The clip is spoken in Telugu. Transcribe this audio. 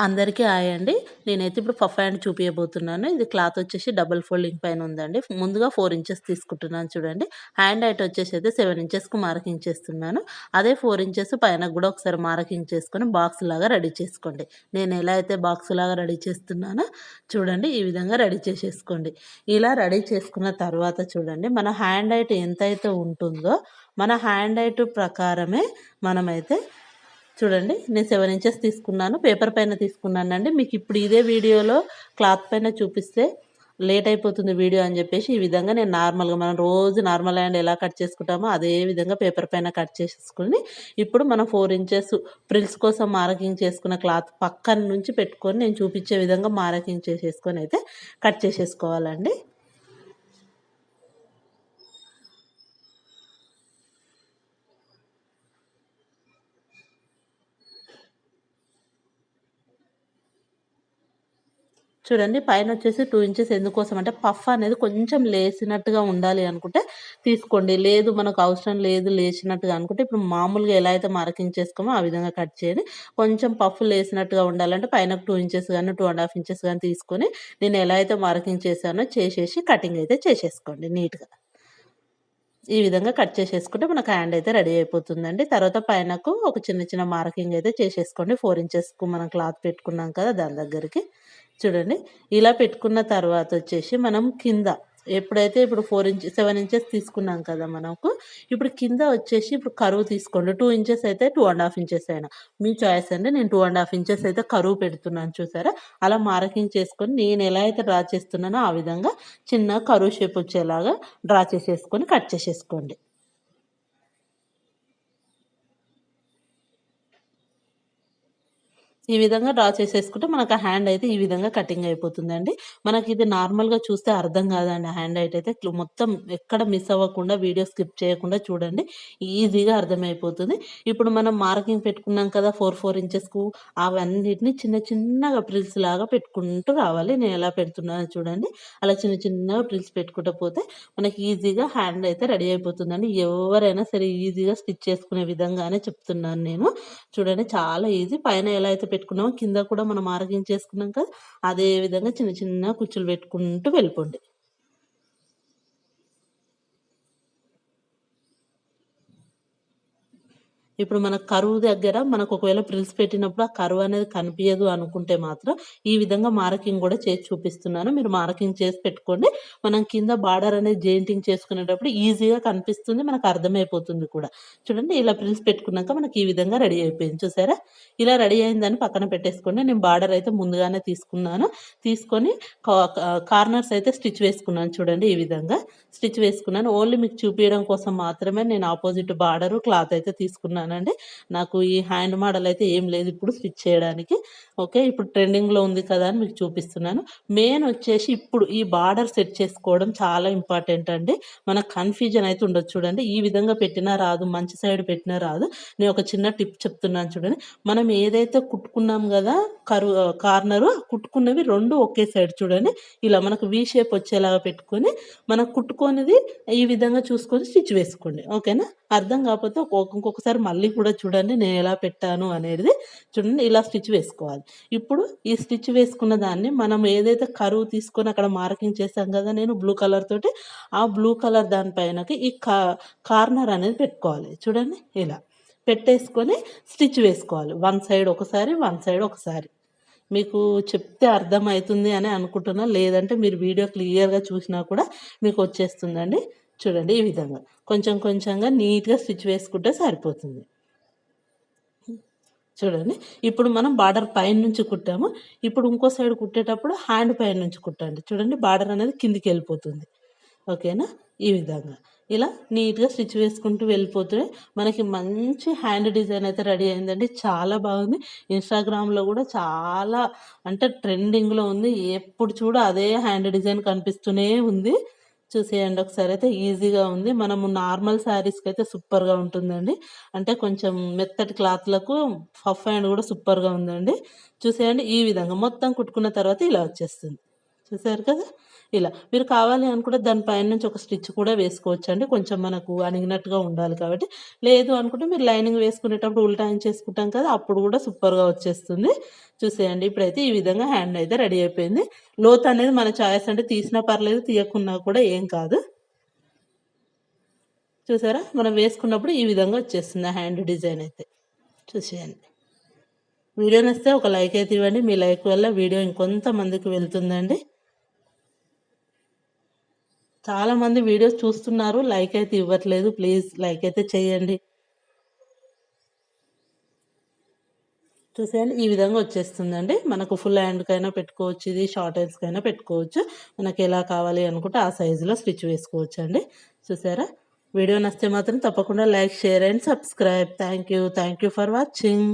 అందరికీ హాయ్ అండి. నేనైతే ఇప్పుడు పఫ్ హ్యాండ్ చూపియబోతున్నాను. ఇది క్లాత్ వచ్చేసి డబుల్ ఫోల్డింగ్ పైన ఉందండి. ముందుగా 4 ఇంచెస్ తీసుకుంటున్నాను చూడండి. హ్యాండ్ హైట్ వచ్చేసి అయితే 7 ఇంచెస్‌కు మార్కింగ్ చేస్తున్నాను. అదే 4 ఇంచెస్ పైనకి గూడా ఒకసారి మార్కింగ్ చేసుకొని బాక్స్‌లాగా రెడీ చేసుకోండి. నేను ఎలా అయితే బాక్స్‌లాగా రెడీ చేస్తున్నానో చూడండి ఈ విధంగా రెడీ చేసేసుకోండి. ఇలా రెడీ చేసుకున్న తర్వాత చూడండి మన హ్యాండ్ హైట్ ఎంతైతే ఉంటుందో మన హ్యాండ్ హైట్ ప్రకారమే మనమైతే చూడండి నేను 7 ఇంచెస్ తీసుకున్నాను. పేపర్ పైన తీసుకున్నానండి. మీకు ఇప్పుడు ఇదే వీడియోలో క్లాత్ పైన చూపిస్తే లేట్ అయిపోతుంది వీడియో అని చెప్పేసి ఈ విధంగా నేను నార్మల్‌గా మనం రోజు నార్మల్ హ్యాండ్ ఎలా కట్ చేసుకుంటామో అదే విధంగా పేపర్ పైన కట్ చేసేసుకొని ఇప్పుడు మనం 4 ఇంచెస్ ఫ్రిల్స్ కోసం మార్కింగ్ చేసుకున్న క్లాత్ పక్కన నుంచి పెట్టుకొని నేను చూపించే విధంగా మార్కింగ్ చేసేసుకొని అయితే కట్ చేసేసుకోవాలండి. చూడండి పైనొచ్చేసి 2 ఇంచెస్ ఎందుకోసం అంటే పఫ్ అనేది కొంచెం లేసినట్టుగా ఉండాలి అనుకుంటే తీసుకోండి. లేదు మనకు అవసరం లేదు లేచినట్టుగా అనుకుంటే ఇప్పుడు మామూలుగా ఎలా అయితే మార్కింగ్ చేసుకోమో ఆ విధంగా కట్ చేయండి. కొంచెం పఫ్ లేసినట్టుగా ఉండాలంటే పైనకు 2 ఇంచెస్ గాని, 2 ½ ఇంచెస్ గాని తీసుకొని నేను ఎలా అయితే మార్కింగ్ చేశానో చేసేసి కటింగ్ అయితే చేసేసుకోండి నీట్‌గా. ఈ విధంగా కట్ చేసేసుకుంటే మనకు హ్యాండ్ అయితే రెడీ అయిపోతుందండి. తర్వాత పైనకు ఒక చిన్న చిన్న మార్కింగ్ అయితే చేసేసుకోండి. 4 ఇంచెస్‌కు మనం క్లాత్ పెట్టుకున్నాం కదా! దాని దగ్గరికి. చూడండి ఇలా పెట్టుకున్న తర్వాతొచ్చేసి మనం కింద ఎప్పుడైతే ఇప్పుడు 7 ఇంచెస్ తీసుకున్నాం కదా! మనకు. ఇప్పుడు కింద వచ్చేసి ఇప్పుడు కరువు తీసుకోండి. 2 ఇంచెస్ అయితే 2 ½ ఇంచెస్ అయినా మీ చాయిస్ అండి. నేను 2 ½ ఇంచెస్ అయితే కరువు పెడుతున్నాను చూసారా? అలా మార్కింగ్ చేసుకొని నేను ఎలా అయితే డ్రా చేస్తున్నానో ఆ విధంగా చిన్న కరువు షేప్ వచ్చేలాగా డ్రా చేసేసుకొని కట్ చేసేసుకోండి. ఈ విధంగా డ్రా చేసేసుకుంటే మనకు ఆ హ్యాండ్ అయితే ఈ విధంగా కటింగ్ అయిపోతుందండి. మనకిది నార్మల్‌గా చూస్తే అర్థం కాదండి హ్యాండ్ హైట్ అయితే మొత్తం ఎక్కడ మిస్ అవ్వకుండా వీడియో స్కిప్ చేయకుండా చూడండి. ఈజీగా అర్థమైపోతుంది. ఇప్పుడు మనం మార్కింగ్ పెట్టుకున్నాం కదా! 4 ఇంచెస్‌కు అవన్నిటిని చిన్న చిన్నగా ప్రిల్స్ లాగా పెట్టుకుంటూ రావాలి. నేను ఎలా పెడుతున్నానో చూడండి. అలా చిన్న చిన్నగా ప్రిల్స్ పెట్టుకుంటూ పోతే మనకి ఈజీగా హ్యాండ్ అయితే రెడీ అయిపోతుందండి. ఎవరైనా సరే ఈజీగా స్టిచ్ చేసుకునే విధంగానే చెప్తున్నాను నేను. చూడండి చాలా ఈజీ. పైన ఎలా అయితే పెట్టుకున్నామో కింద కూడా మనం మార్కింగ్ చేసుకున్నాం కదా! అదే విధంగా చిన్న చిన్న కుచ్చులు పెట్టుకుంటూ వెళ్ళిపోండి. ఇప్పుడు మన కరువు దగ్గర మనకు ఒకవేళ ఫ్రిల్స్ పెట్టినప్పుడు ఆ కరువు అనేది కనిపియదు అనుకుంటే మాత్రం ఈ విధంగా మార్కింగ్ కూడా చేసి చూపిస్తున్నాను. మీరు మార్కింగ్ చేసి పెట్టుకోండి. మనం కింద బార్డర్ అనేది జెయింటింగ్ చేసుకునేటప్పుడు ఈజీగా కనిపిస్తుంది. మనకు అర్థమైపోతుంది కూడా. చూడండి ఇలా ఫ్రిల్స్ పెట్టుకున్నాక మనకి ఈ విధంగా రెడీ అయిపోయింది. చూసారా? ఇలా రెడీ అయిందని పక్కన పెట్టేసుకోండి. నేను బార్డర్ అయితే ముందుగానే తీసుకున్నాను. తీసుకొని కా కా కార్నర్స్ అయితే స్టిచ్ వేసుకున్నాను చూడండి ఈ విధంగా. స్టిచ్ వేసుకున్నాను. ఓన్లీ మీకు చూపియడం కోసం మాత్రమే నేను ఆపోజిట్ బార్డరు క్లాత్ అయితే తీసుకున్నానండి. నాకు ఈ హ్యాండ్ మోడల్ అయితే ఏం లేదు ఇప్పుడు స్టిచ్ చేయడానికి. ఓకే. ఇప్పుడు ట్రెండింగ్‌లో ఉంది కదా! అని మీకు చూపిస్తున్నాను. మెయిన్ వచ్చేసి ఇప్పుడు ఈ బార్డర్ సెట్ చేసుకోవడం చాలా ఇంపార్టెంట్ అండి. మనకు కన్‌ఫ్యూజన్ అయితే ఉండదు చూడండి. ఈ విధంగా పెట్టినా రాదు, మంచి సైడ్ పెట్టినా రాదు. నేను ఒక చిన్న టిప్ చెప్తున్నాను చూడండి. మనం ఏదైతే కుట్టుకున్నాం గదా! కార్నరు కుట్టుకున్నవి 2 ఒకే సైడ్ చూడండి. ఇలా మనకు వి షేప్ వచ్చేలాగా పెట్టుకొని మనం కుట్టుకోనిది ఈ విధంగా చూసుకొని స్టిచ్ వేసుకోండి. ఓకేనా? అర్థం కాకపోతే ఇంకొకసారి మళ్ళీ కూడా చూడండి నేనెలా పెట్టాను అనేది. చూడండి ఇలా స్టిచ్ వేసుకోవాలి. ఇప్పుడు ఈ స్టిచ్ వేసుకున్న దాన్ని మనం ఏదైతే కరువు తీసుకొని అక్కడ మార్కింగ్ చేశాం కదా! నేను బ్లూ కలర్ తోటి, ఆ బ్లూ కలర్ దాని పైనకి ఈ కార్నర్ అనేది పెట్టుకోవాలి. చూడండి ఇలా. పెట్టేసుకొని స్టిచ్ వేసుకోవాలి. వన్ సైడ్ ఒకసారి, వన్ సైడ్ ఒకసారి. మీకు చెప్తే అర్థమైతుంది అని అనుకుంటున్నా. లేదంటే మీరు వీడియో క్లియర్‌గా చూసినా కూడా మీకొచ్చేస్తుందండి. చూడండి ఈ విధంగా. కొంచెం కొంచెంగా నీట్‌గా స్టిచ్ వేసుకుంటే సరిపోతుంది. చూడండి. ఇప్పుడు మనం బార్డర్ పైనుంచి కుట్టాము. ఇప్పుడు ఇంకో సైడ్ కుట్టేటప్పుడు హ్యాండ్ పైనుంచి కుట్టండి. చూడండి బార్డర్ అనేది కిందికెళ్ళిపోతుంది. ఓకేనా? ఈ విధంగా. ఇలా నీట్‌గా స్టిచ్ వేసుకుంటూ వెళ్ళిపోతే మనకి మంచి హ్యాండ్ డిజైన్ అయితే రెడీ అయిందండి. చాలా బాగుంది. ఇన్‌స్టాగ్రామ్‌లో గూడా చాలా అంటే ట్రెండింగ్‌లో ఉంది. ఎప్పుడు చూడు అదే హ్యాండ్ డిజైన్ కనిపిస్తూనే ఉంది. చూసేయండి ఒకసారైతే ఈజీగా ఉంది. మనము నార్మల్ శారీస్‌కైతే సూపర్‌గా ఉంటుందండి. అంటే కొంచెం మెత్తటి క్లాత్‌లకు పఫ్ హ్యాండ్ గూడా సూపర్‌గా ఉందండి. చూసేయండి ఈ విధంగా మొత్తం కుట్టుకున్న తర్వాత ఇలా వచ్చేస్తుంది. చూసారు కదా! ఇలా. మీరు కావాలి అనుకుంటే దాని పైన నుంచి ఒక స్టిచ్ కూడా వేసుకోవచ్చండి. కొంచెం మనకు అణిగినట్టుగా ఉండాలి కాబట్టి. లేదు అనుకుంటే మీరు లైనింగ్ వేసుకునేటప్పుడు ఉల్టాయించేసుకుంటాం కదా! అప్పుడు కూడా సూపర్‌గా వచ్చేస్తుంది. చూసేయండి. ఇప్పుడైతే ఈ విధంగా హ్యాండ్ అయితే రెడీ అయిపోయింది. లోత్ అనేది మన చాయిస్ అండి. తీసినా పర్లేదు, తీయకున్నా కూడా ఏం కాదు. చూసారా? మనం వేసుకున్నప్పుడు ఈ విధంగా వచ్చేస్తుంది ఆ హ్యాండ్ డిజైన్ అయితే. చూసేయండి. వీడియో నచ్చితే ఒక లైక్ అయితే ఇవ్వండి. మీ లైక్ వల్ల వీడియో ఇంకొంతమందికి వెళ్తుందండి. చాలామంది వీడియోస్ చూస్తున్నారు. లైక్ అయితే ఇవ్వట్లేదు. ప్లీజ్ లైక్ అయితే చేయండి. చూసేయండి. ఈ విధంగా వచ్చేస్తుందండి. మనకు ఫుల్ హ్యాండ్‌కైనా పెట్టుకోవచ్చు. ఇది షార్ట్ హ్యాండ్స్‌కైనా పెట్టుకోవచ్చు. మనకెలా కావాలి అనుకుంటే ఆ సైజులో స్టిచ్ వేసుకోవచ్చండి. చూసారా? వీడియో నచ్చితే మాత్రం తప్పకుండా like, share and subscribe. Thank you. Thank you for watching.